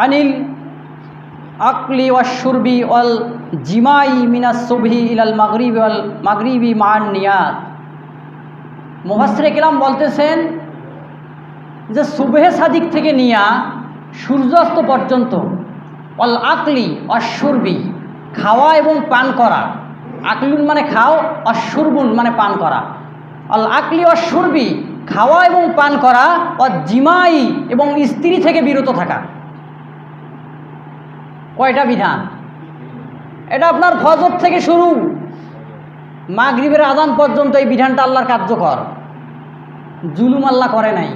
আনিল আকলি ওয়াশুরবি ওয়াল জিমাই মিনাস সুবহি ইলাল মাগরিবি মান নিয়াত। মুফাসসিরে কেরাম বলতেছেন যে সুবহে সাদিক থেকে নিয়া সূর্যাস্ত পর্যন্ত অল আকলি অশুরবি খাওয়া এবং পান করা, আকলুন মানে খাও, অশুরবুন মানে পান করা, অল আকলি অশুরবি খাওয়া এবং পান করা, ও জিমাই এবং স্ত্রী থেকে বিরত থাকা। কয়টা বিধান? এটা আপনার ফজর থেকে শুরু মাগরিবের আযান পর্যন্ত এই বিধানটা আল্লাহর কার্যকর। জুলুম আল্লাহ করে নাই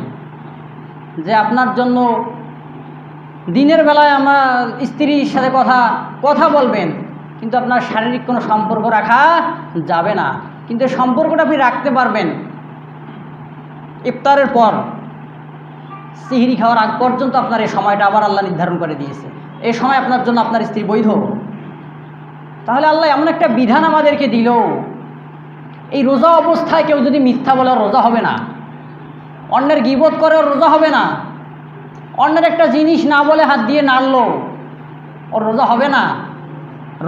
যে আপনার জন্য দিনের বেলায় আমার স্ত্রীর সাথে কথা বলবেন, কিন্তু আপনার শারীরিক কোনো সম্পর্ক রাখা যাবে না। কিন্তু সম্পর্কটা আপনি রাখতে পারবেন ইফতারের পর, সিহরি খাওয়ার আগ পর্যন্ত আপনার এই সময়টা আবার আল্লাহ নির্ধারণ করে দিয়েছে। এই সময় আপনার জন্য আপনার স্ত্রী বৈধ। তাহলে আল্লাহ এমন একটা বিধান আমাদেরকে দিল, এই রোজা অবস্থায় কেউ যদি মিথ্যা বলে রোজা হবে না, অন্যের গীবত করে রোজা হবে না, অন্যের একটা জিনিস না বলে হাত দিয়ে নাড়লো ওর রোজা হবে না।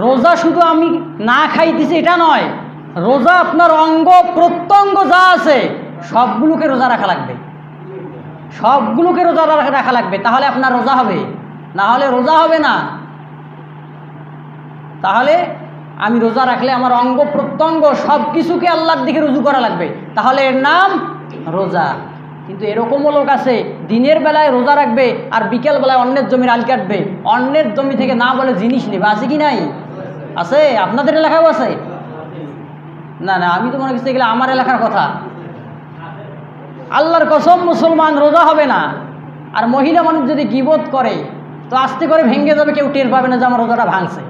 রোজা শুধু আমি না খাইতেছি এটা নয়, রোজা আপনার অঙ্গ প্রত্যঙ্গ যা আছে সবগুলোকে রোজা রাখা লাগবে, সবগুলোকে রোজা রাখা লাগবে, তাহলে আপনার রোজা হবে, না হলে রোজা হবে না। তাহলে আমি রোজা রাখলে আমার অঙ্গ প্রত্যঙ্গ সব কিছুকে আল্লাহর দিকে রুজু করা লাগবে, তাহলে এর নাম রোজা। কিন্তু এরকমও লোক আছে দিনের বেলায় রোজা রাখবে আর বিকেল বেলায় অন্যের জমির আল কাটবে, অন্যের জমি থেকে না বলে জিনিস নেবে। আছে কি নাই? আছে, আপনাদের এলাকাও আছে। না না, আমি তো মনে করছি এগুলো আমার এলাকার কথা। আল্লাহর কসম মুসলমান রোজা হবে না। আর মহিলা মানুষ যদি গীবত করে তো আস্তে করে ভেঙে যাবে, কেউ টের পাবে না যে আমার রোজাটা ভাঙছে।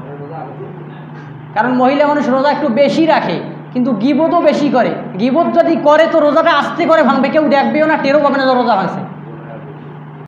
কারণ মহিলা মানুষ রোজা একটু বেশি রাখে কিন্তু গীবতও বেশি করে। গীবত যদি করে তো রোজাটা আস্তে করে ভাঙবে, কেউ দেখবেও না, টেরও পাবে না যে রোজা ভাঙছে।